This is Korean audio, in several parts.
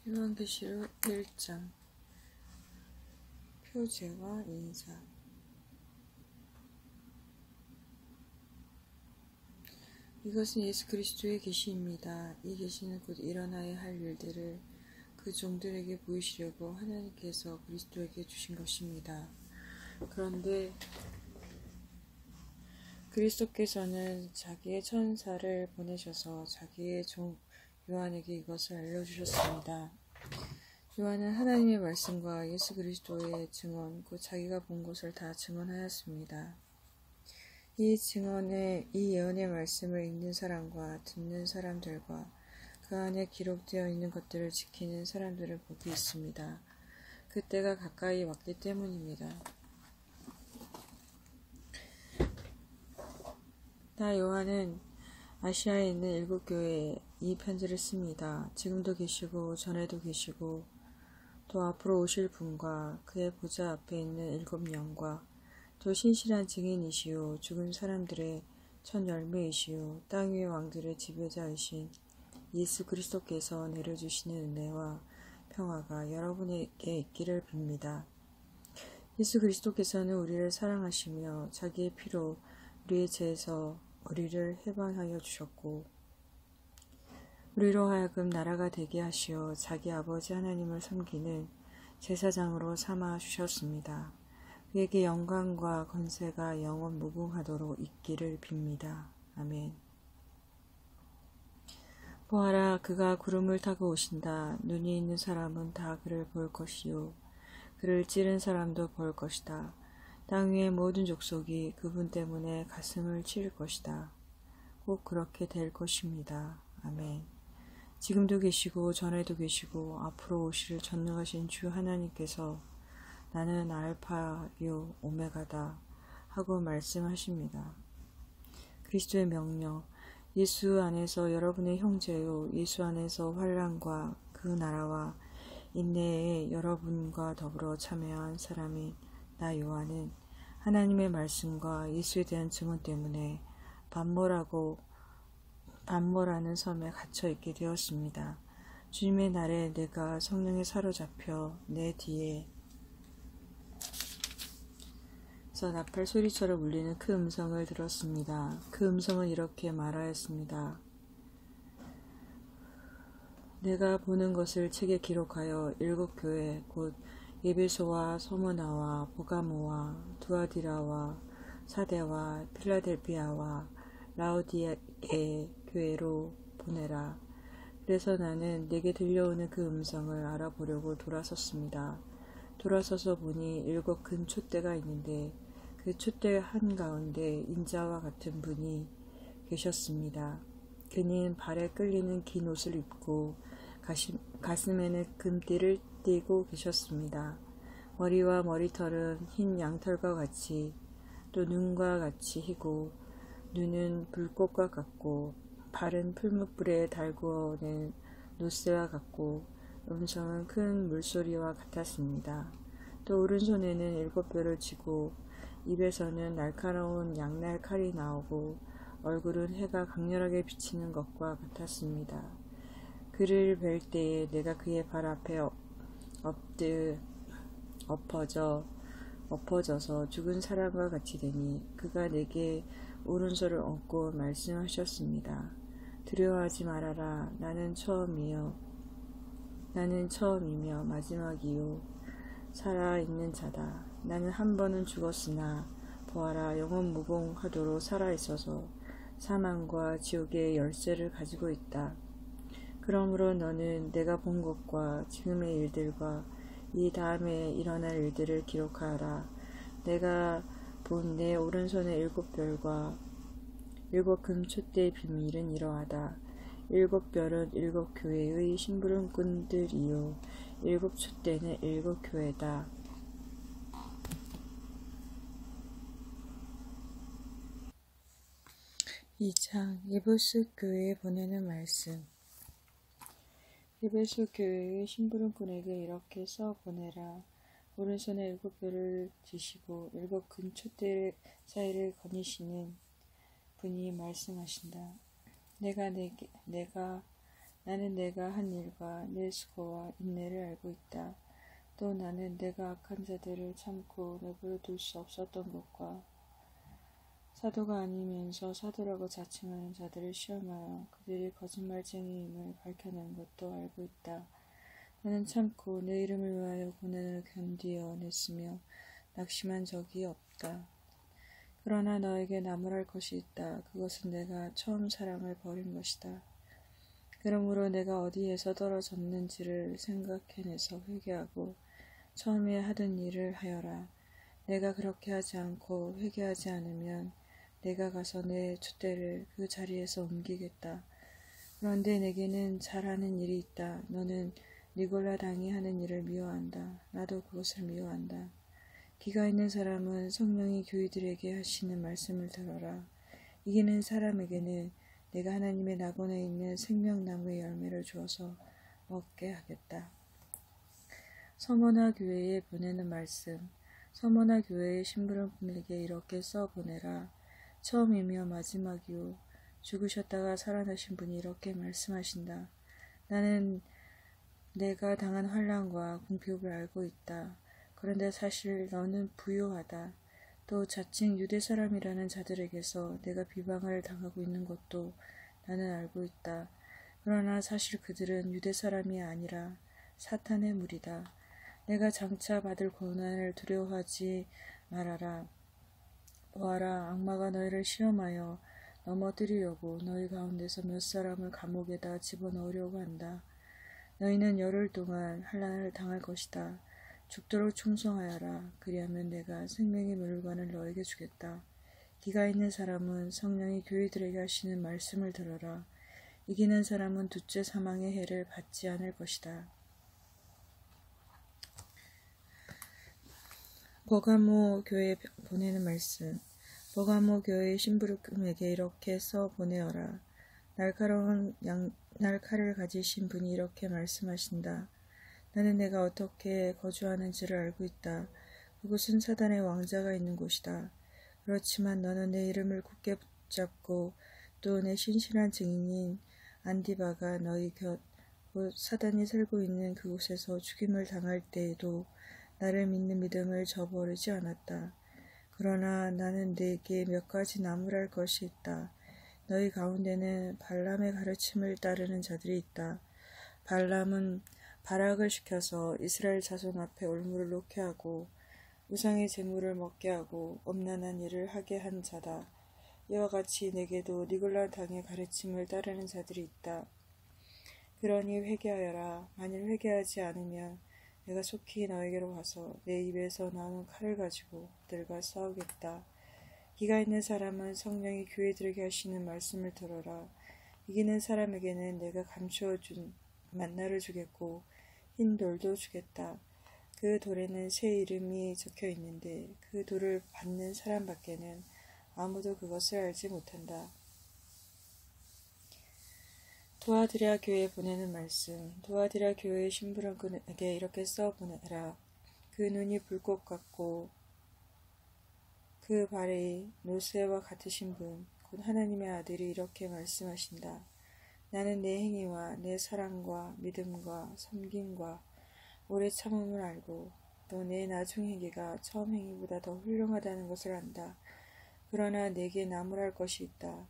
요한계시록 1장 표제와 인사. 이것은 예수 그리스도의 계시입니다. 이 계시는 곧 일어나야 할 일들을 그 종들에게 보이시려고 하나님께서 그리스도에게 주신 것입니다. 그런데 그리스도께서는 자기의 천사를 보내셔서 자기의 종 요한에게 이것을 알려주셨습니다. 요한은 하나님의 말씀과 예수 그리스도의 증언, 곧 자기가 본 것을 다 증언하였습니다. 이 예언의 말씀을 읽는 사람과 듣는 사람들과 그 안에 기록되어 있는 것들을 지키는 사람들은 복이 있습니다. 그때가 가까이 왔기 때문입니다. 나 요한은 아시아에 있는 7교회에 이 편지를 씁니다. 지금도 계시고 전에도 계시고 또 앞으로 오실 분과 그의 보좌 앞에 있는 7영과 또 신실한 증인이시요 죽은 사람들의 첫 열매이시요 땅 위의 왕들의 지배자이신 예수 그리스도께서 내려주시는 은혜와 평화가 여러분에게 있기를 빕니다. 예수 그리스도께서는 우리를 사랑하시며 자기의 피로 우리의 죄에서 우리를 해방하여 주셨고 우리로 하여금 나라가 되게 하시어 자기 아버지 하나님을 섬기는 제사장으로 삼아 주셨습니다. 그에게 영광과 권세가 영원 무궁하도록 있기를 빕니다. 아멘. 보아라, 그가 구름을 타고 오신다. 눈이 있는 사람은 다 그를 볼 것이요 그를 찌른 사람도 볼 것이다. 땅 위의 모든 족속이 그분 때문에 가슴을 치를 것이다. 꼭 그렇게 될 것입니다. 아멘. 지금도 계시고 전에도 계시고 앞으로 오실 전능하신 주 하나님께서 나는 알파요 오메가다 하고 말씀하십니다. 그리스도의 명령, 예수 안에서 여러분의 형제요 예수 안에서 환난과 그 나라와 인내에 여러분과 더불어 참여한 사람인 나 요한은 하나님의 말씀과 예수에 대한 증언 때문에 반모라는 섬에 갇혀 있게 되었습니다. 주님의 날에 내가 성령에 사로잡혀 내 뒤에 나팔 소리처럼 울리는 그 음성을 들었습니다. 그 음성은 이렇게 말하였습니다. 내가 보는 것을 책에 기록하여 7교회 곧 에베소와 서머나와 보가모와 두아디라와 사데와 필라델피아와 라오디에 교회로 보내라. 그래서 나는 내게 들려오는 그 음성을 알아보려고 돌아섰습니다. 돌아서서 보니 7 큰 촛대가 있는데 그 촛대 한가운데 인자와 같은 분이 계셨습니다. 그는 발에 끌리는 긴 옷을 입고 가슴에는 금띠를 띠고 계셨습니다. 머리와 머리털은 흰 양털과 같이 또 눈과 같이 희고 눈은 불꽃과 같고 발은 풀무불에 달구어낸 노새와 같고 음성은 큰 물소리와 같았습니다. 또 오른손에는 7뼈를 쥐고 입에서는 날카로운 양날 칼이 나오고 얼굴은 해가 강렬하게 비치는 것과 같았습니다. 그를 뵐 때에 내가 그의 발 앞에 엎어져서 죽은 사람과 같이 되니 그가 내게 오른손을 얹고 말씀하셨습니다. 두려워하지 말아라. 나는 처음이며 마지막이요 살아있는 자다. 나는 한 번은 죽었으나 보아라 영원 무궁하도록 살아있어서 사망과 지옥의 열쇠를 가지고 있다. 그러므로 너는 내가 본 것과 지금의 일들과 이 다음에 일어날 일들을 기록하라. 내가 본 내 오른손의 7별과 7 금 촛대의 비밀은 이러하다. 7별은 7교회의 심부름꾼들이요 7 촛대는 7교회다. 이 장 에베소 교회에 보내는 말씀. 에베소 교회의 심부름꾼에게 이렇게 써 보내라. 오른손에 7별을 쥐시고 7 큰 촛대 사이를 거니시는 분이 말씀하신다. 내가 나는 내가 한 일과 내 수고와 인내를 알고 있다. 또 나는 내가 악한 자들을 참고 내버려 둘 수 없었던 것과 사도가 아니면서 사도라고 자칭하는 자들을 시험하여 그들이 거짓말쟁이임을 밝혀낸 것도 알고 있다. 나는 참고 내 이름을 위하여 고난을 견디어 냈으며 낙심한 적이 없다. 그러나 너에게 나무랄 것이 있다. 그것은 내가 처음 사랑을 버린 것이다. 그러므로 내가 어디에서 떨어졌는지를 생각해내서 회개하고 처음에 하던 일을 하여라. 내가 그렇게 하지 않고 회개하지 않으면 내가 가서 내 촛대를 그 자리에서 옮기겠다. 그런데 내게는 잘하는 일이 있다. 너는 니골라 당이 하는 일을 미워한다. 나도 그것을 미워한다. 기가 있는 사람은 성령이 교회들에게 하시는 말씀을 들어라. 이기는 사람에게는 내가 하나님의 낙원에 있는 생명나무의 열매를 주어서 먹게 하겠다. 서머나 교회에 보내는 말씀. 서머나 교회의 심부름꾼에게 이렇게 써보내라. 처음이며 마지막이요. 죽으셨다가 살아나신 분이 이렇게 말씀하신다. 나는 내가 당한 환난과 궁핍을 알고 있다. 그런데 사실 너는 부유하다. 또 자칭 유대 사람이라는 자들에게서 내가 비방을 당하고 있는 것도 나는 알고 있다. 그러나 사실 그들은 유대 사람이 아니라 사탄의 무리다. 내가 장차 받을 고난을 두려워하지 말아라. 보아라, 악마가 너희를 시험하여 넘어뜨리려고 너희 가운데서 몇 사람을 감옥에다 집어넣으려고 한다. 너희는 열흘 동안 환난을 당할 것이다. 죽도록 충성하여라. 그리하면 내가 생명의 물관을 너에게 주겠다. 기가 있는 사람은 성령이 교회들에게 하시는 말씀을 들어라. 이기는 사람은 둘째 사망의 해를 받지 않을 것이다. 버가모 교회에 보내는 말씀. 버가모 교회의 심부름에게 이렇게 써 보내어라. 날카로운 날칼을 가지신 분이 이렇게 말씀하신다. 나는 내가 어떻게 거주하는지를 알고 있다. 그곳은 사단의 왕자가 있는 곳이다. 그렇지만 너는 내 이름을 굳게 붙잡고 또 내 신실한 증인인 안디바가 너희 곁, 곧 사단이 살고 있는 그곳에서 죽임을 당할 때에도 나를 믿는 믿음을 저버리지 않았다. 그러나 나는 네게 몇 가지 나무랄 것이 있다. 너희 가운데는 발람의 가르침을 따르는 자들이 있다. 발람은 발악을 시켜서 이스라엘 자손 앞에 올무를 놓게 하고 우상의 제물을 먹게 하고 엄난한 일을 하게 한 자다. 이와 같이 내게도 니골라 당의 가르침을 따르는 자들이 있다. 그러니 회개하여라. 만일 회개하지 않으면 내가 속히 너에게로 가서 내 입에서 나오는 칼을 가지고 그들과 싸우겠다. 기가 있는 사람은 성령이 교회들에게 하시는 말씀을 들어라. 이기는 사람에게는 내가 감추어준 만나를 주겠고 흰 돌도 주겠다. 그 돌에는 새 이름이 적혀 있는데 그 돌을 받는 사람밖에는 아무도 그것을 알지 못한다. 도아디라 교회에 보내는 말씀. 도아디라 교회의 심부름꾼에게 이렇게 써보내라. 그 눈이 불꽃 같고 그 발이 노새와 같으신 분, 곧 하나님의 아들이 이렇게 말씀하신다. 나는 내 행위와 내 사랑과 믿음과 섬김과 오래 참음을 알고 또 내 나중 행위가 처음 행위보다 더 훌륭하다는 것을 안다. 그러나 내게 나무랄 것이 있다.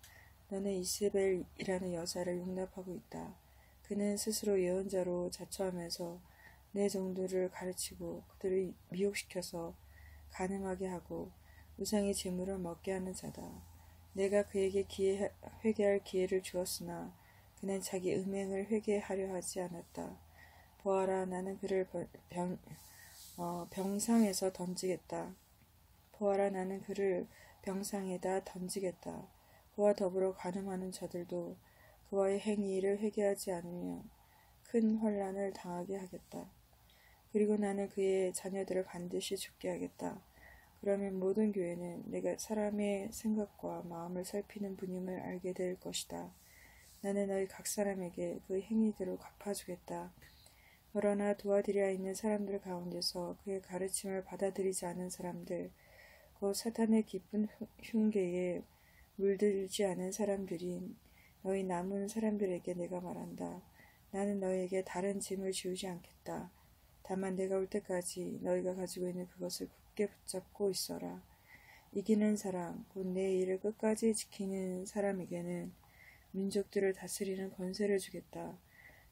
너는 이세벨이라는 여자를 용납하고 있다. 그는 스스로 예언자로 자처하면서 내 종들을 가르치고 그들을 미혹시켜서 가늠하게 하고 우상의 제물을 먹게 하는 자다. 내가 그에게 회개할 기회를 주었으나 그는 자기 음행을 회개하려 하지 않았다. 보아라, 나는 그를 병상에서 던지겠다. 보아라, 나는 그를 병상에다 던지겠다. 그와 더불어 가늠하는 자들도 그와의 행위를 회개하지 않으면 큰 환난을 당하게 하겠다. 그리고 나는 그의 자녀들을 반드시 죽게 하겠다. 그러면 모든 교회는 내가 사람의 생각과 마음을 살피는 분임을 알게 될 것이다. 나는 너희 각 사람에게 그 행위대로 갚아주겠다. 그러나 도와드려야 있는 사람들 가운데서 그의 가르침을 받아들이지 않은 사람들, 곧 사탄의 깊은 흉계에 물들지 않은 사람들인 너희 남은 사람들에게 내가 말한다. 나는 너희에게 다른 짐을 지우지 않겠다. 다만 내가 올 때까지 너희가 가지고 있는 그것을 굳게 붙잡고 있어라. 이기는 사람, 곧 내 일을 끝까지 지키는 사람에게는 민족들을 다스리는 권세를 주겠다.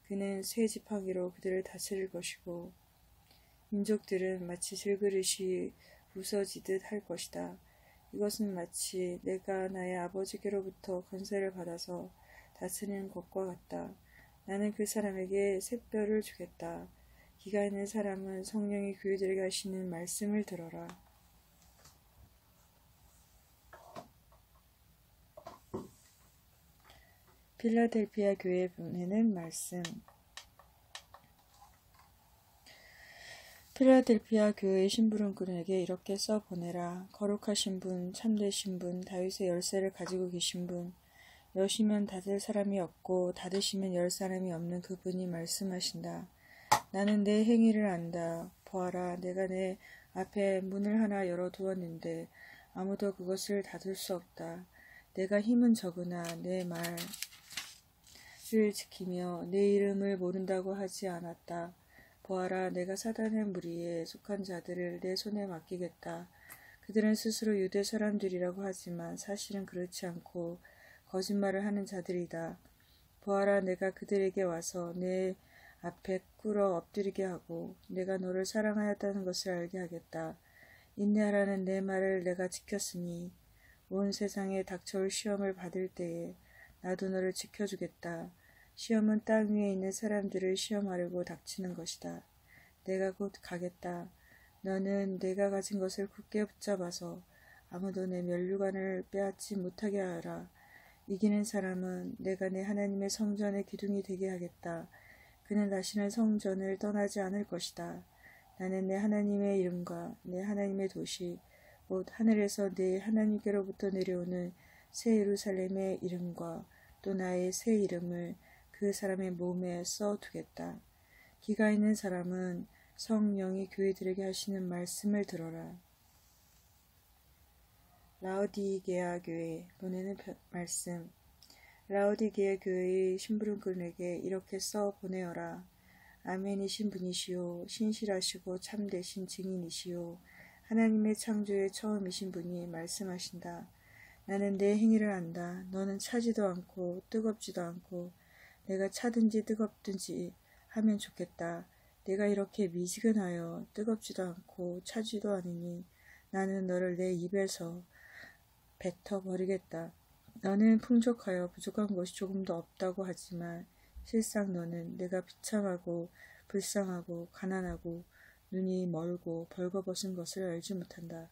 그는 새 지팡이로 그들을 다스릴 것이고 민족들은 마치 질그릇이 부서지듯 할 것이다. 이것은 마치 내가 나의 아버지께로부터 권세를 받아서 다스리는 것과 같다. 나는 그 사람에게 샛별을 주겠다. 기가 있는 사람은 성령이 그들에게 하시는 말씀을 들어라. 필라델피아 교회에 보내는 말씀. 필라델피아 교회의 심부름꾼에게 이렇게 써보내라. 거룩하신 분, 참되신 분, 다윗의 열쇠를 가지고 계신 분, 여시면 닫을 사람이 없고 닫으시면 열 사람이 없는 그분이 말씀하신다. 나는 내 행위를 안다. 보아라, 내가 내 앞에 문을 하나 열어두었는데 아무도 그것을 닫을 수 없다. 내가 힘은 적으나 내 말을 지키며 내 이름을 모른다고 하지 않았다. 보아라, 내가 사단의 무리에 속한 자들을 내 손에 맡기겠다. 그들은 스스로 유대 사람들이라고 하지만 사실은 그렇지 않고 거짓말을 하는 자들이다. 보아라, 내가 그들에게 와서 내 앞에 꿇어 엎드리게 하고 내가 너를 사랑하였다는 것을 알게 하겠다. 인내하라는 내 말을 내가 지켰으니 온 세상에 닥쳐올 시험을 받을 때에 나도 너를 지켜주겠다. 시험은 땅 위에 있는 사람들을 시험하려고 닥치는 것이다. 내가 곧 가겠다. 너는 내가 가진 것을 굳게 붙잡아서 아무도 내 면류관을 빼앗지 못하게 하라. 이기는 사람은 내가 내 하나님의 성전의 기둥이 되게 하겠다. 그는 다시는 성전을 떠나지 않을 것이다. 나는 내 하나님의 이름과 내 하나님의 도시, 곧 하늘에서 내 하나님께로부터 내려오는 새 예루살렘의 이름과 또 나의 새 이름을 그 사람의 몸에 써두겠다. 기가 있는 사람은 성령이 교회들에게 하시는 말씀을 들어라. 라오디게아 교회 보내는 말씀. 라오디게아 교회의 심부름꾼에게 이렇게 써 보내어라. 아멘이신 분이시오. 신실하시고 참되신 증인이시오. 하나님의 창조의 처음이신 분이 말씀하신다. 나는 내 행위를 안다. 너는 차지도 않고 뜨겁지도 않고 내가 차든지 뜨겁든지 하면 좋겠다. 내가 이렇게 미지근하여 뜨겁지도 않고 차지도 않으니 나는 너를 내 입에서 뱉어버리겠다. 너는 풍족하여 부족한 것이 조금도 없다고 하지만 실상 너는 내가 비참하고 불쌍하고 가난하고 눈이 멀고 벌거벗은 것을 알지 못한다.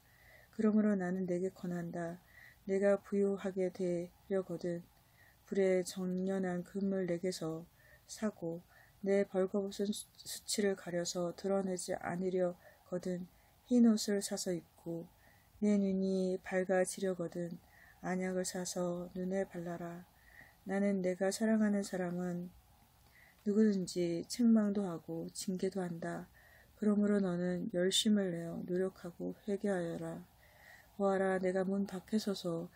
그러므로 나는 내게 권한다. 내가 부유하게 되려거든 불에 정연한 금을 내게서 사고 내 벌거벗은 수치를 가려서 드러내지 않으려거든 흰 옷을 사서 입고 내 눈이 밝아지려거든 안약을 사서 눈에 발라라. 나는 내가 사랑하는 사람은 누구든지 책망도 하고 징계도 한다. 그러므로 너는 열심을 내어 노력하고 회개하여라. 보아라, 내가 문 밖에 서서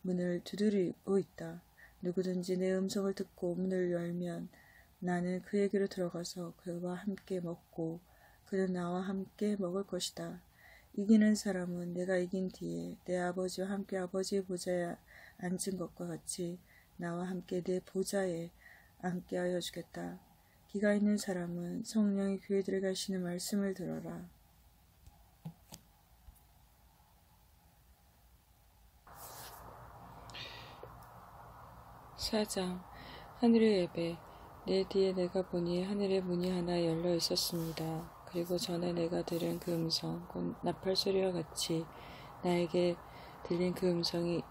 문을 두드리고 있다. 누구든지 내 음성을 듣고 문을 열면 나는 그에게로 들어가서 그와 함께 먹고 그는 나와 함께 먹을 것이다. 이기는 사람은 내가 이긴 뒤에 내 아버지와 함께 아버지의 보좌에 앉은 것과 같이 나와 함께 내 보좌에 앉게 하여 주겠다. 기가 있는 사람은 성령이 교회들에게 하시는 말씀을 들어라. 사장 하늘의 예배. 내 뒤에 내가 보니 하늘의 문이 하나 열려 있었습니다. 그리고 전에 내가 들은 그 음성, 곧 나팔 소리와 같이 나에게 들린 그 음성이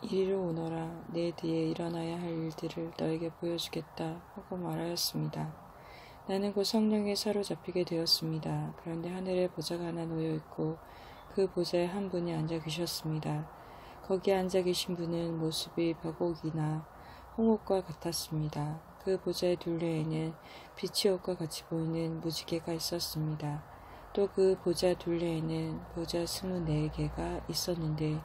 이리로 오너라. 내 뒤에 일어나야 할 일들을 너에게 보여주겠다 하고 말하였습니다. 나는 곧 성령에 사로잡히게 되었습니다. 그런데 하늘에 보좌가 하나 놓여 있고 그 보좌에 한 분이 앉아 계셨습니다. 거기에 앉아 계신 분은 모습이 벽옥이나 홍옥과 같았습니다. 그 보좌의 둘레에는 빛이 옷과 같이 보이는 무지개가 있었습니다. 또 그 보좌 둘레에는 보좌 24개가 있었는데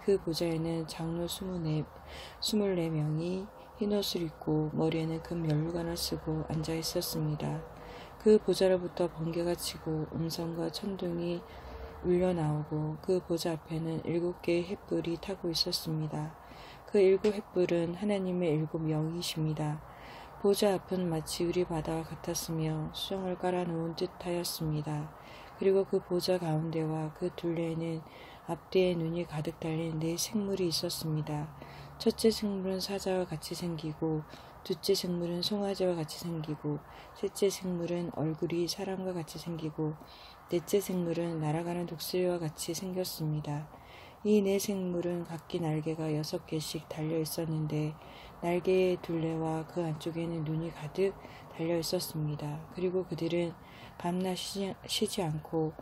그 보좌에는 장로 24명이 흰옷을 입고 머리에는 금 면류관을 쓰고 앉아 있었습니다. 그 보좌로부터 번개가 치고 음성과 천둥이 울려 나오고 그 보좌 앞에는 7개의 횃불이 타고 있었습니다. 그 7 횃불은 하나님의 7 영이십니다. 보좌 앞은 마치 유리 바다와 같았으며 수정을 깔아놓은 듯하였습니다. 그리고 그 보좌 가운데와 그 둘레에는 앞뒤에 눈이 가득 달린 4 생물이 있었습니다. 첫째 생물은 사자와 같이 생기고 둘째 생물은 송아지와 같이 생기고 셋째 생물은 얼굴이 사람과 같이 생기고 넷째 생물은 날아가는 독수리와 같이 생겼습니다. 이 4 생물은 각기 날개가 6개씩 달려 있었는데 날개의 둘레와 그 안쪽에는 눈이 가득 달려 있었습니다. 그리고 그들은 밤낮 쉬지 않고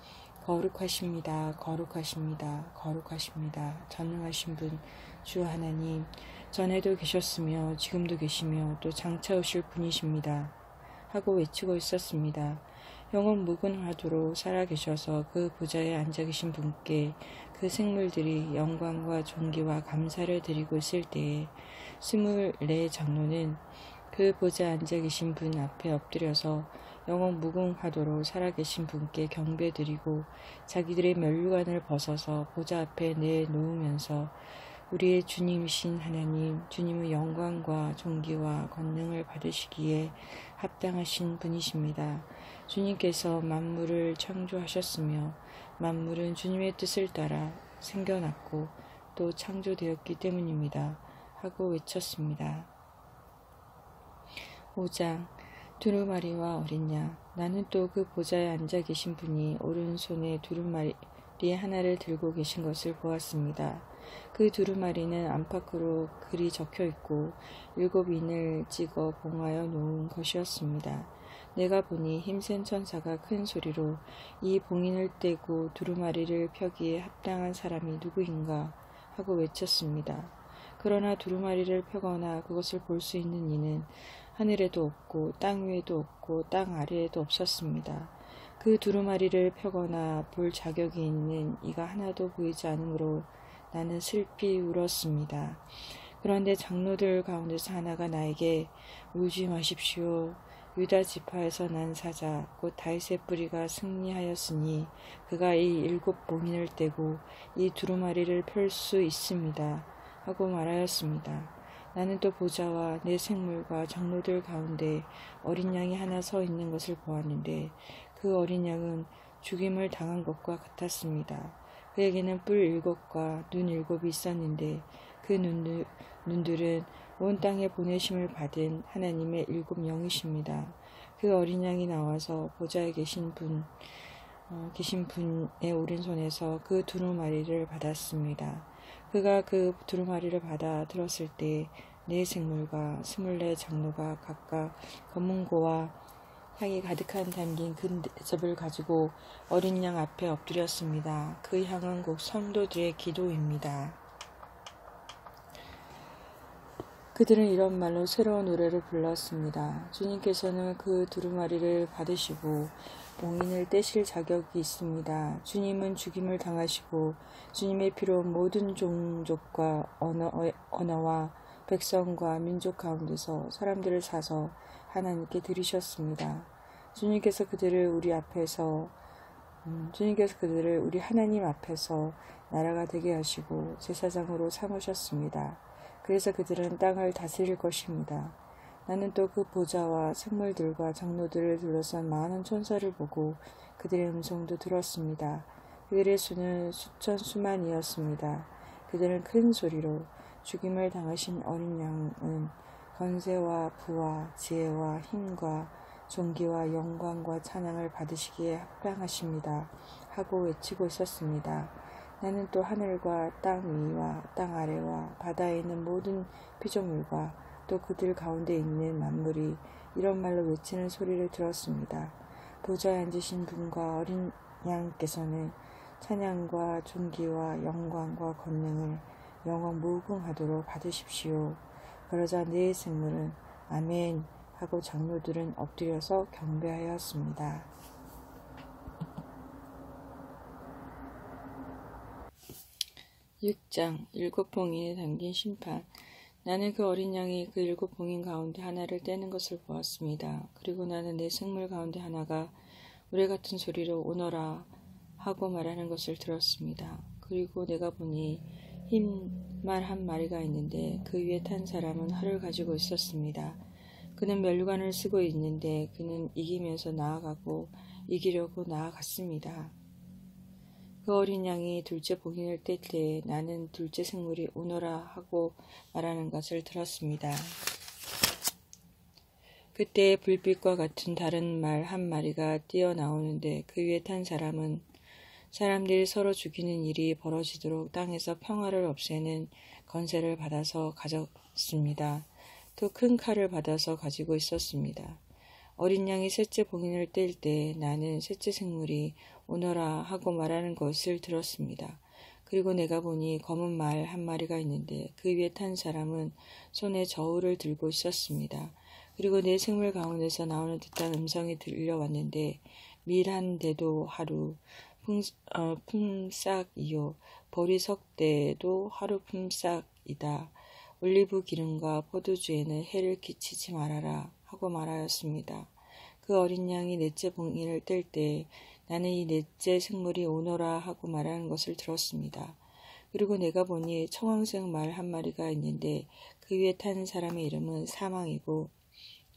거룩하십니다. 거룩하십니다. 거룩하십니다. 전능하신 분 주 하나님, 전에도 계셨으며 지금도 계시며 또 장차 오실 분이십니다. 하고 외치고 있었습니다. 영원 무궁하도록 살아계셔서 그 보좌에 앉아 계신 분께 그 생물들이 영광과 존귀와 감사를 드리고 있을 때에 24 장로는 그 보좌에 앉아 계신 분 앞에 엎드려서 영원 무궁하도록 살아계신 분께 경배드리고 자기들의 면류관을 벗어서 보좌 앞에 내놓으면서 우리의 주님이신 하나님, 주님의 영광과 존귀와 권능을 받으시기에 합당하신 분이십니다. 주님께서 만물을 창조하셨으며 만물은 주님의 뜻을 따라 생겨났고 또 창조되었기 때문입니다. 하고 외쳤습니다. 5장 두루마리와 어린 양. 나는 또 그 보좌에 앉아 계신 분이 오른손에 두루마리 하나를 들고 계신 것을 보았습니다. 그 두루마리는 안팎으로 글이 적혀 있고 7 인을 찍어 봉하여 놓은 것이었습니다. 내가 보니 힘센 천사가 큰 소리로 이 봉인을 떼고 두루마리를 펴기에 합당한 사람이 누구인가 하고 외쳤습니다. 그러나 두루마리를 펴거나 그것을 볼 수 있는 이는 하늘에도 없고 땅 위에도 없고 땅 아래에도 없었습니다. 그 두루마리를 펴거나 볼 자격이 있는 이가 하나도 보이지 않으므로 나는 슬피 울었습니다. 그런데 장로들 가운데서 하나가 나에게 울지 마십시오. 유다 지파에서 난 사자 곧 다윗의 뿌리가 승리하였으니 그가 이 7 봉인을 떼고 이 두루마리를 펼 수 있습니다. 하고 말하였습니다. 나는 또 보좌와 4 생물과 장로들 가운데 어린 양이 하나 서 있는 것을 보았는데 그 어린 양은 죽임을 당한 것과 같았습니다. 그에게는 뿔 7과 눈 7이 있었는데 그 눈들은 온 땅에 보내심을 받은 하나님의 7 영이십니다. 그 어린 양이 나와서 보좌에 계신 분의 오른손에서 그 두루마리를 받았습니다. 그가 그 두루마리를 받아 들었을 때 4 생물과 24 장로가 각각 검은고와 향이 가득한 담긴 큰 대접을 가지고 어린 양 앞에 엎드렸습니다. 그 향은 곧 성도들의 기도입니다. 그들은 이런 말로 새로운 노래를 불렀습니다. 주님께서는 그 두루마리를 받으시고 봉인을 떼실 자격이 있습니다. 주님은 죽임을 당하시고 주님의 피로 모든 종족과 언어와 백성과 민족 가운데서 사람들을 사서 하나님께 드리셨습니다. 주님께서 그들을 우리 하나님 앞에서 나라가 되게 하시고 제사장으로 삼으셨습니다. 그래서 그들은 땅을 다스릴 것입니다. 나는 또 그 보좌와 생물들과 장로들을 둘러싼 많은 천사를 보고 그들의 음성도 들었습니다. 그들의 수는 수천 수만이었습니다. 그들은 큰 소리로 죽임을 당하신 어린 양은 권세와 부와 지혜와 힘과 존귀와 영광과 찬양을 받으시기에 합당하십니다. 하고 외치고 있었습니다. 나는 또 하늘과 땅 위와 땅 아래와 바다에 있는 모든 피조물과 또 그들 가운데 있는 만물이 이런 말로 외치는 소리를 들었습니다. 보좌에 앉으신 분과 어린 양께서는 찬양과 존귀와 영광과 권능을 영원 무궁하도록 받으십시오. 그러자 4 생물은 아멘 하고 장로들은 엎드려서 경배하였습니다. 6장 7 봉인에 담긴 심판. 나는 그 어린 양이 그 7 봉인 가운데 하나를 떼는 것을 보았습니다. 그리고 나는 내 생물 가운데 하나가 우레 같은 소리로 오너라 하고 말하는 것을 들었습니다. 그리고 내가 보니 흰 말 한 마리가 있는데 그 위에 탄 사람은 활을 가지고 있었습니다. 그는 면류관을 쓰고 있는데 그는 이기면서 나아가고 이기려고 나아갔습니다. 그 어린 양이 둘째 봉인을 뗄 때에 나는 둘째 생물이 오너라 하고 말하는 것을 들었습니다. 그때 불빛과 같은 다른 말 한 마리가 뛰어나오는데 그 위에 탄 사람은 사람들이 서로 죽이는 일이 벌어지도록 땅에서 평화를 없애는 권세를 받아서 가졌습니다. 또 큰 칼을 받아서 가지고 있었습니다. 어린 양이 셋째 봉인을 뗄 때 나는 셋째 생물이 오너라 하고 말하는 것을 들었습니다. 그리고 내가 보니 검은 말 한 마리가 있는데 그 위에 탄 사람은 손에 저울을 들고 있었습니다. 그리고 내 생물 가운데서 나오는 듯한 음성이 들려왔는데 밀한데도 하루 품삯이요 보리석대도 하루 품삯이다. 올리브 기름과 포도주에는 해를 끼치지 말아라 하고 말하였습니다. 그 어린 양이 넷째 봉인을 뗄 때 나는 이 넷째 생물이 오너라 하고 말하는 것을 들었습니다. 그리고 내가 보니 청황색 말 한 마리가 있는데 그 위에 탄 사람의 이름은 사망이고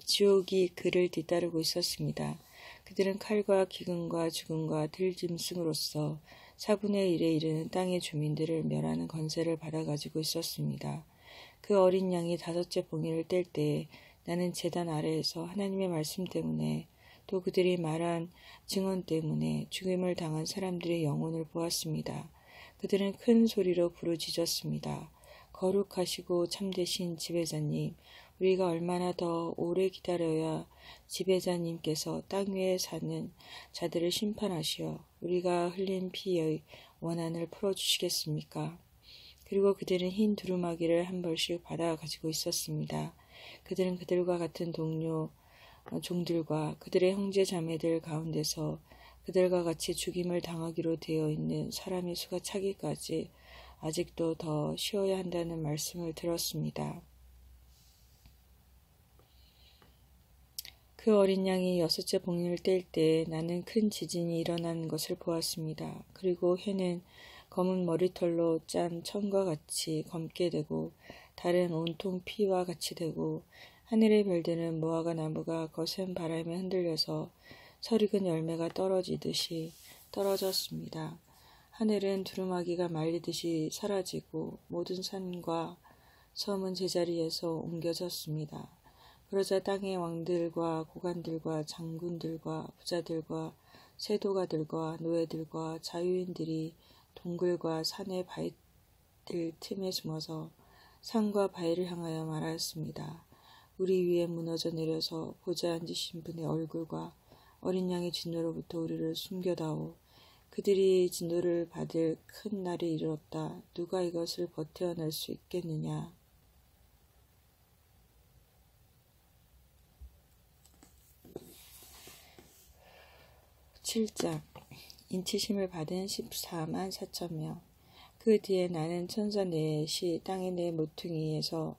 지옥이 그를 뒤따르고 있었습니다. 그들은 칼과 기근과 죽음과 들짐승으로서 4분의 1에 이르는 땅의 주민들을 멸하는 권세를 받아가지고 있었습니다. 그 어린 양이 다섯째 봉인을 뗄 때 나는 제단 아래에서 하나님의 말씀 때문에 또 그들이 말한 증언 때문에 죽임을 당한 사람들의 영혼을 보았습니다. 그들은 큰 소리로 부르짖었습니다. 거룩하시고 참되신 지배자님, 우리가 얼마나 더 오래 기다려야 지배자님께서 땅 위에 사는 자들을 심판하시어 우리가 흘린 피의 원한을 풀어주시겠습니까? 그리고 그들은 흰 두루마기를 한 벌씩 받아 가지고 있었습니다. 그들은 그들과 같은 동료 종들과 그들의 형제 자매들 가운데서 그들과 같이 죽임을 당하기로 되어 있는 사람의 수가 차기까지 아직도 더 쉬어야 한다는 말씀을 들었습니다. 그 어린 양이 여섯째 봉인을 뗄 때 나는 큰 지진이 일어나는 것을 보았습니다. 그리고 해는 검은 머리털로 짠 천과 같이 검게 되고 달은 온통 피와 같이 되고 하늘의 별들은 무화과 나무가 거센 바람에 흔들려서 설익은 열매가 떨어지듯이 떨어졌습니다. 하늘은 두루마기가 말리듯이 사라지고 모든 산과 섬은 제자리에서 옮겨졌습니다. 그러자 땅의 왕들과 고관들과 장군들과 부자들과 세도가들과 노예들과 자유인들이 동굴과 산의 바위들 틈에 숨어서 산과 바위를 향하여 말하였습니다. 우리 위에 무너져 내려서 보좌에 앉으신 분의 얼굴과 어린 양의 진노로부터 우리를 숨겨다오. 그들이 진노를 받을 큰 날이 이르렀다. 누가 이것을 버텨낼 수 있겠느냐. 7장 인치심을 받은 14만 4천 명. 그 뒤에 나는 천사 넷이 땅의 네 모퉁이에서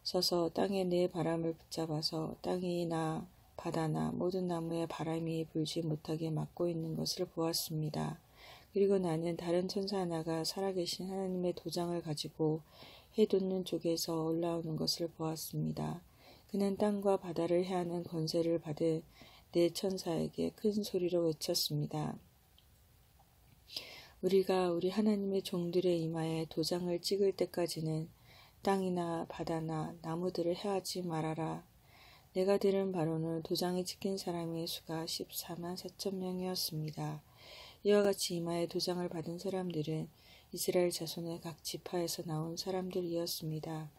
서서 땅의 네 바람을 붙잡아서 땅이나 바다나 모든 나무에 바람이 불지 못하게 막고 있는 것을 보았습니다. 그리고 나는 다른 천사 하나가 살아계신 하나님의 도장을 가지고 해 돋는 쪽에서 올라오는 것을 보았습니다. 그는 땅과 바다를 해하는 권세를 받은 네 천사에게 큰 소리로 외쳤습니다. 우리가 우리 하나님의 종들의 이마에 도장을 찍을 때까지는 땅이나 바다나 나무들을 해하지 말아라. 내가 들은 바로는 도장이 찍힌 사람의 수가 14만 4천 명이었습니다. 이와 같이 이마에 도장을 받은 사람들은 이스라엘 자손의 각 지파에서 나온 사람들이었습니다.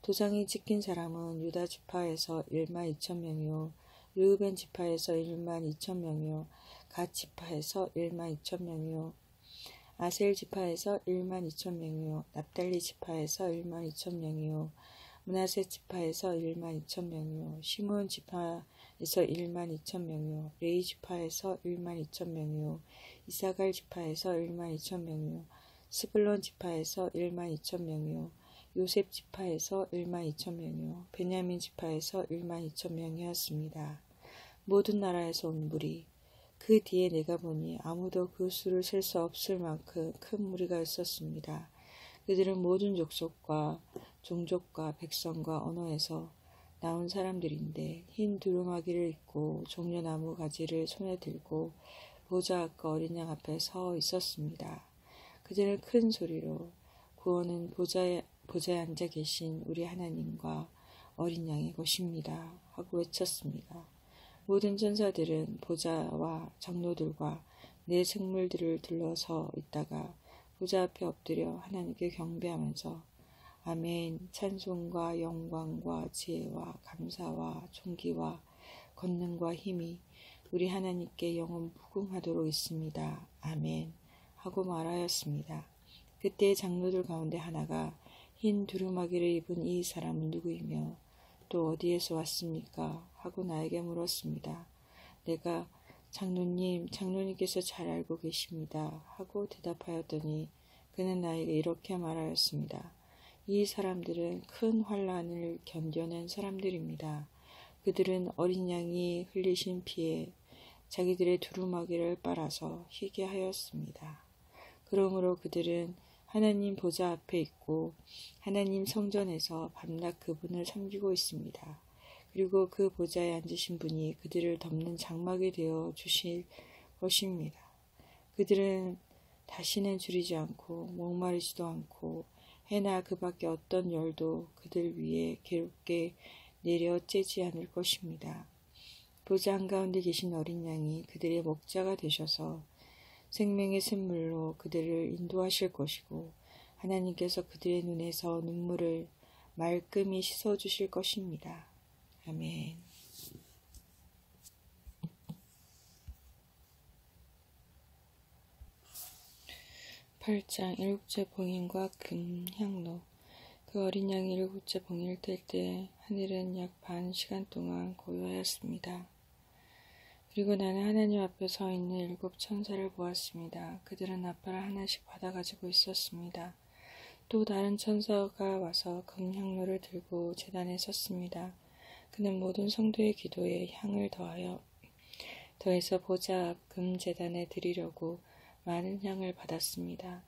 도장이 찍힌 사람은 유다 지파에서 1만 2천 명이요 르우벤 지파에서 1만 2천 명이요 갓 지파에서 1만 2천 명이요 아셀 지파에서 1만 2천 명이요 납달리 지파에서 1만 2천 명이요 므낫세 지파에서 1만 2천 명이요 시므온 지파에서 1만 2천 명이요 레위 지파에서 1만 2천 명이요 이사갈 지파에서 1만 2천 명이요 스불론 지파에서 1만 2천 명이요 요셉 지파에서 12,000명이요 베냐민 지파에서 12,000명이었습니다. 모든 나라에서 온 무리. 그 뒤에 내가 보니 아무도 그 수를 셀 수 없을 만큼 큰 무리가 있었습니다. 그들은 모든 족속과 종족과 백성과 언어에서 나온 사람들인데 흰 두루마기를 입고 종려나무 가지를 손에 들고 보좌 앞과 어린 양 앞에 서 있었습니다. 그들은 큰 소리로 구원은 보좌에 앉아 계신 우리 하나님과 어린 양의 것입니다 하고 외쳤습니다. 모든 천사들은 보좌와 장로들과 네 생물들을 둘러서 있다가 보좌 앞에 엎드려 하나님께 경배하면서 아멘, 찬송과 영광과 지혜와 감사와 존귀와 권능과 힘이 우리 하나님께 영원 무궁하도록 있습니다. 아멘 하고 말하였습니다. 그때 장로들 가운데 하나가 흰 두루마기를 입은 이 사람은 누구이며 또 어디에서 왔습니까? 하고 나에게 물었습니다. 내가 장로님께서 잘 알고 계십니다. 하고 대답하였더니 그는 나에게 이렇게 말하였습니다. 이 사람들은 큰 환난을 견뎌낸 사람들입니다. 그들은 어린 양이 흘리신 피에 자기들의 두루마기를 빨아서 희게 하였습니다. 그러므로 그들은 하나님 보좌 앞에 있고 하나님 성전에서 밤낮 그분을 섬기고 있습니다. 그리고 그 보좌에 앉으신 분이 그들을 덮는 장막이 되어 주실 것입니다. 그들은 다시는 줄이지 않고 목마르지도 않고 해나 그 밖에 어떤 열도 그들 위에 괴롭게 내려 쬐지 않을 것입니다. 보좌 한가운데 계신 어린 양이 그들의 목자가 되셔서 생명의 샘물로 그들을 인도하실 것이고 하나님께서 그들의 눈에서 눈물을 말끔히 씻어주실 것입니다. 아멘. 8장 일곱째 봉인과 금향로. 그 어린 양이 일곱째 봉인을 뗄 때 하늘은 약 반 시간 동안 고요하였습니다. 그리고 나는 하나님 앞에 서 있는 일곱 천사를 보았습니다. 그들은 나팔을 하나씩 받아 가지고 있었습니다. 또 다른 천사가 와서 금향로를 들고 제단에 섰습니다. 그는 모든 성도의 기도에 향을 더해서 보좌 앞 금제단에 드리려고 많은 향을 받았습니다.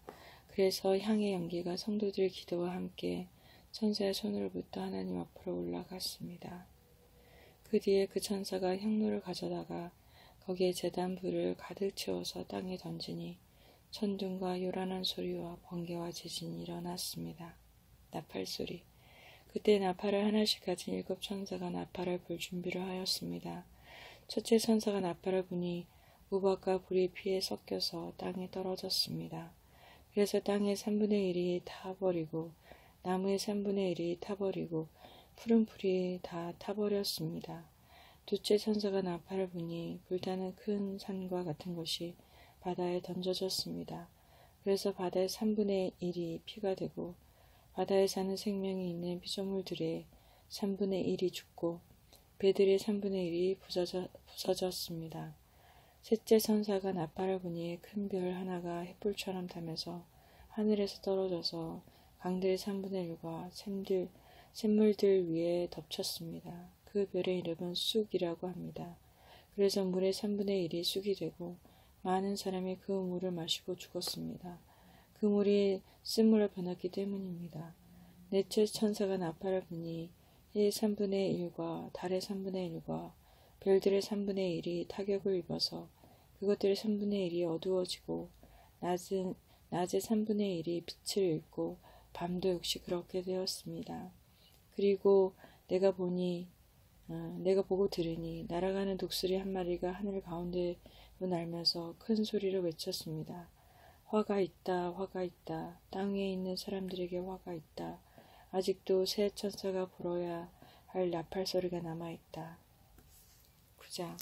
그래서 향의 연기가 성도들의 기도와 함께 천사의 손으로부터 하나님 앞으로 올라갔습니다. 그 뒤에 그 천사가 향로를 가져다가 거기에 제단 불을 가득 채워서 땅에 던지니 천둥과 요란한 소리와 번개와 지진이 일어났습니다. 나팔 소리. 그때 나팔을 하나씩 가진 일곱 천사가 나팔을 불 준비를 하였습니다. 첫째 천사가 나팔을 부니 우박과 불이 피에 섞여서 땅에 떨어졌습니다. 그래서 땅의 3분의 1이 타버리고 나무의 3분의 1이 타버리고 푸른 풀이 다 타버렸습니다. 둘째 천사가 나팔을 부니 불타는 큰 산과 같은 것이 바다에 던져졌습니다. 그래서 바다의 3분의 1이 피가 되고 바다에 사는 생명이 있는 피조물들의 3분의 1이 죽고 배들의 3분의 1이 부서졌습니다. 셋째 천사가 나팔을 부니 큰 별 하나가 햇불처럼 타면서 하늘에서 떨어져서 강들의 3분의 1과 샘물들 위에 덮쳤습니다. 그 별의 이름은 쑥이라고 합니다. 그래서 물의 3분의 1이 쑥이 되고 많은 사람이 그 물을 마시고 죽었습니다. 그 물이 쓴물로 변했기 때문입니다. 넷째 천사가 나팔을 부니 해의 3분의 1과 달의 3분의 1과 별들의 3분의 1이 타격을 입어서 그것들의 3분의 1이 어두워지고 낮의 3분의 1이 빛을 잃고 밤도 역시 그렇게 되었습니다. 그리고 내가 보고 들으니 날아가는 독수리 한 마리가 하늘 가운데로 날면서 큰 소리로 외쳤습니다. 화가 있다, 화가 있다. 땅 위에 있는 사람들에게 화가 있다. 아직도 새 천사가 불어야 할 나팔 소리가 남아있다. 9장.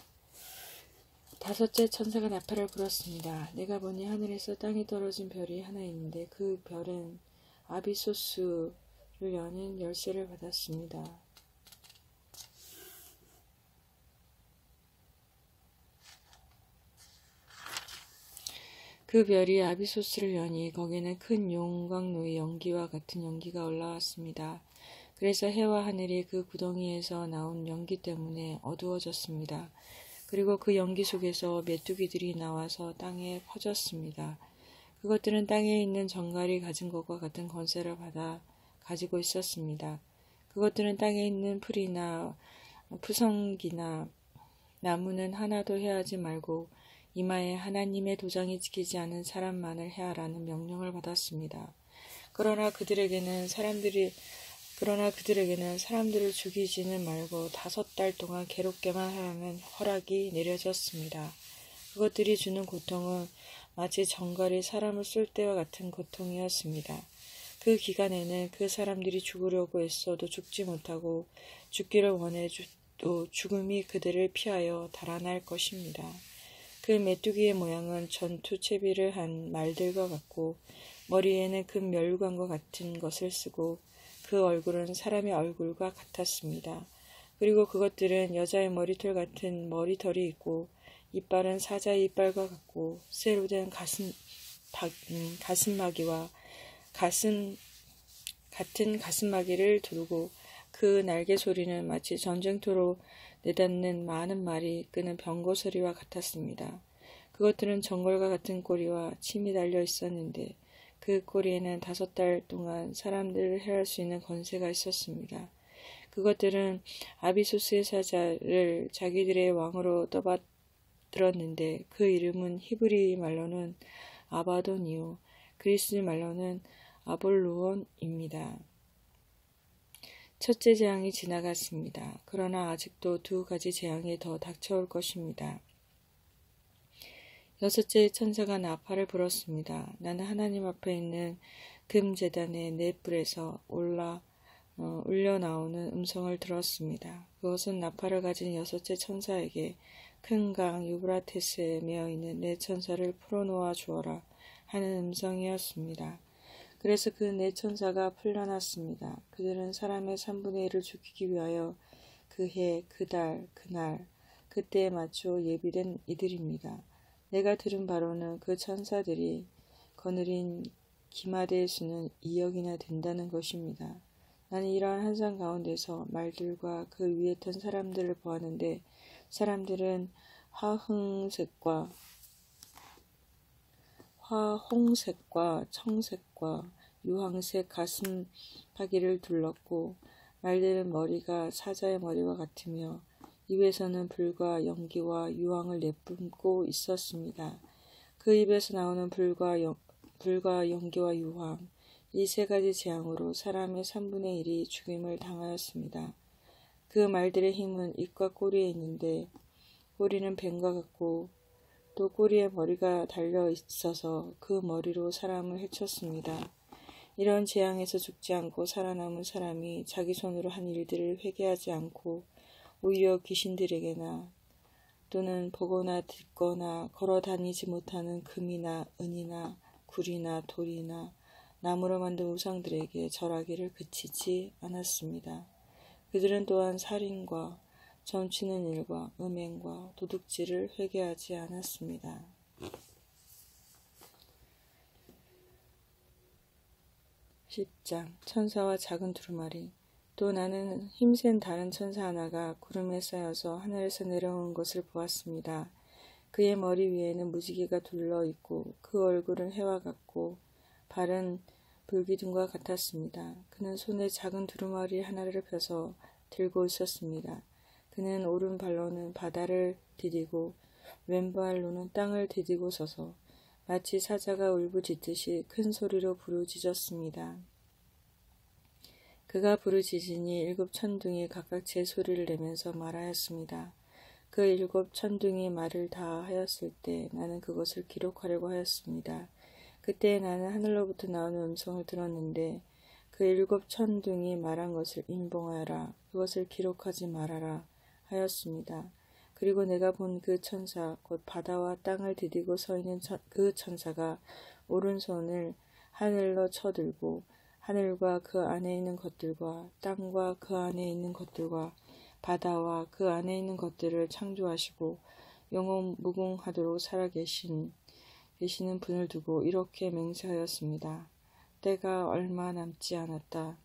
다섯째 천사가 나팔을 불었습니다. 내가 보니 하늘에서 땅에 떨어진 별이 하나 있는데 그 별은 아비소스를 여는 열쇠를 받았습니다. 그 별이 아비소스를 여니 거기는 큰 용광로의 연기와 같은 연기가 올라왔습니다. 그래서 해와 하늘이 그 구덩이에서 나온 연기 때문에 어두워졌습니다. 그리고 그 연기 속에서 메뚜기들이 나와서 땅에 퍼졌습니다. 그것들은 땅에 있는 정갈이 가진 것과 같은 권세를 받아 가지고 있었습니다. 그것들은 땅에 있는 풀이나 푸성기나 나무는 하나도 해하지 말고 이마에 하나님의 도장이 찍히지 않은 사람만을 해하라는 명령을 받았습니다. 그러나 그들에게는 사람들을 죽이지는 말고 5달 동안 괴롭게만 하라는 허락이 내려졌습니다. 그것들이 주는 고통은 마치 정갈이 사람을 쏠 때와 같은 고통이었습니다. 그 기간에는 그 사람들이 죽으려고 애써도 죽지 못하고 죽기를 원해도 죽음이 그들을 피하여 달아날 것입니다. 그 메뚜기의 모양은 전투 채비를 한 말들과 같고 머리에는 큰 멸관과 같은 것을 쓰고 그 얼굴은 사람의 얼굴과 같았습니다. 그리고 그것들은 여자의 머리털 같은 머리털이 있고 이빨은 사자의 이빨과 같고 쇠로 된 가슴마기와 같은 가슴마기를 두르고 그 날개 소리는 마치 전쟁터로 내닫는 많은 말이 끄는 병거 소리와 같았습니다. 그것들은 정글과 같은 꼬리와 침이 달려 있었는데 그 꼬리에는 5달 동안 사람들을 해할 수 있는 권세가 있었습니다. 그것들은 아비소스의 사자를 자기들의 왕으로 떠받들었는데 그 이름은 히브리 말로는 아바돈이요 그리스 말로는 아볼루온입니다. 첫째 재앙이 지나갔습니다. 그러나 아직도 2가지 재앙이 더 닥쳐올 것입니다. 6째 천사가 나팔을 불었습니다. 나는 하나님 앞에 있는 금제단의 넷불에서 울려 나오는 음성을 들었습니다. 그것은 나팔을 가진 6째 천사에게 큰 강 유브라테스에 메어 있는 네 천사를 풀어놓아 주어라 하는 음성이었습니다. 그래서 그 네 천사가 풀려났습니다. 그들은 사람의 3분의 1을 죽이기 위하여 그 해, 그 달, 그날, 그때에 맞춰 예비된 이들입니다. 내가 들은 바로는 그 천사들이 거느린 기마대의 수는 2억이나 된다는 것입니다. 나는 이러한 환상 가운데서 말들과 그 위에 탄 사람들을 보았는데 사람들은 화홍색과 청색과 유황색 가슴파기를 둘렀고 말들은 머리가 사자의 머리와 같으며 입에서는 불과 연기와 유황을 내뿜고 있었습니다. 그 입에서 나오는 불과 연기와 유황, 이 3가지 재앙으로 사람의 3분의 1이 죽임을 당하였습니다. 그 말들의 힘은 입과 꼬리에 있는데 꼬리는 뱀과 같고 또 꼬리에 머리가 달려 있어서 그 머리로 사람을 해쳤습니다. 이런 재앙에서 죽지 않고 살아남은 사람이 자기 손으로 한 일들을 회개하지 않고 오히려 귀신들에게나 또는 보거나 듣거나 걸어 다니지 못하는 금이나 은이나 굴이나 돌이나 나무로 만든 우상들에게 절하기를 그치지 않았습니다. 그들은 또한 살인과 점치는 일과 음행과 도둑질을 회개하지 않았습니다. 10장 천사와 작은 두루마리. 또 나는 힘센 다른 천사 하나가 구름에 쌓여서 하늘에서 내려온 것을 보았습니다. 그의 머리 위에는 무지개가 둘러 있고 그 얼굴은 해와 같고 발은 불기둥과 같았습니다. 그는 손에 작은 두루마리 하나를 펴서 들고 있었습니다. 그는 오른발로는 바다를 디디고 왼발로는 땅을 디디고 서서 마치 사자가 울부짖듯이 큰 소리로 부르짖었습니다. 그가 부르짖으니 7 천둥이 각각 제 소리를 내면서 말하였습니다. 그 7 천둥이 말을 다 하였을 때 나는 그것을 기록하려고 하였습니다. 그때 나는 하늘로부터 나오는 음성을 들었는데 그 7 천둥이 말한 것을 인봉하여라. 그것을 기록하지 말아라 하였습니다. 그리고 내가 본 그 천사 곧 바다와 땅을 디디고 서 있는 그 천사가 오른손을 하늘로 쳐들고 하늘과 그 안에 있는 것들과 땅과 그 안에 있는 것들과 바다와 그 안에 있는 것들을 창조하시고 영원 무궁하도록 살아계신 계시는 분을 두고 이렇게 맹세하였습니다. 때가 얼마 남지 않았다.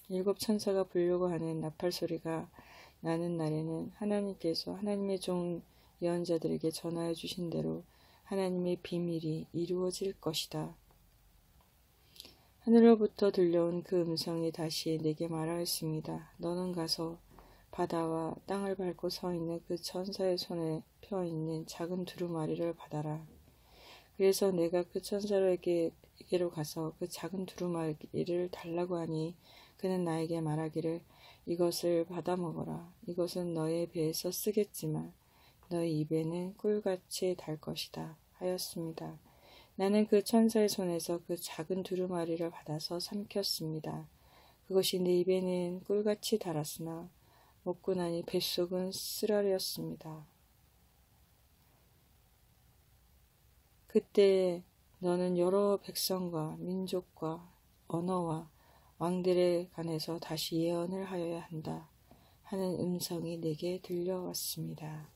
7 천사가 불려고 하는 나팔 소리가 나는 날에는 하나님께서 하나님의 종 예언자들에게 전하여 주신 대로 하나님의 비밀이 이루어질 것이다. 하늘로부터 들려온 그 음성이 다시 내게 말하였습니다. 너는 가서 바다와 땅을 밟고 서 있는 그 천사의 손에 펴 있는 작은 두루마리를 받아라. 그래서 내가 그 천사에게로 가서 그 작은 두루마리를 달라고 하니 그는 나에게 말하기를 이것을 받아 먹어라. 이것은 너의 배에서 쓰겠지만 너의 입에는 꿀같이 달 것이다 하였습니다. 나는 그 천사의 손에서 그 작은 두루마리를 받아서 삼켰습니다. 그것이 내 입에는 꿀같이 달았으나 먹고 나니 뱃속은 쓰라렸습니다. 그때 너는 여러 백성과 민족과 언어와 왕들에 관해서 다시 예언을 하여야 한다 하는 음성이 내게 들려왔습니다.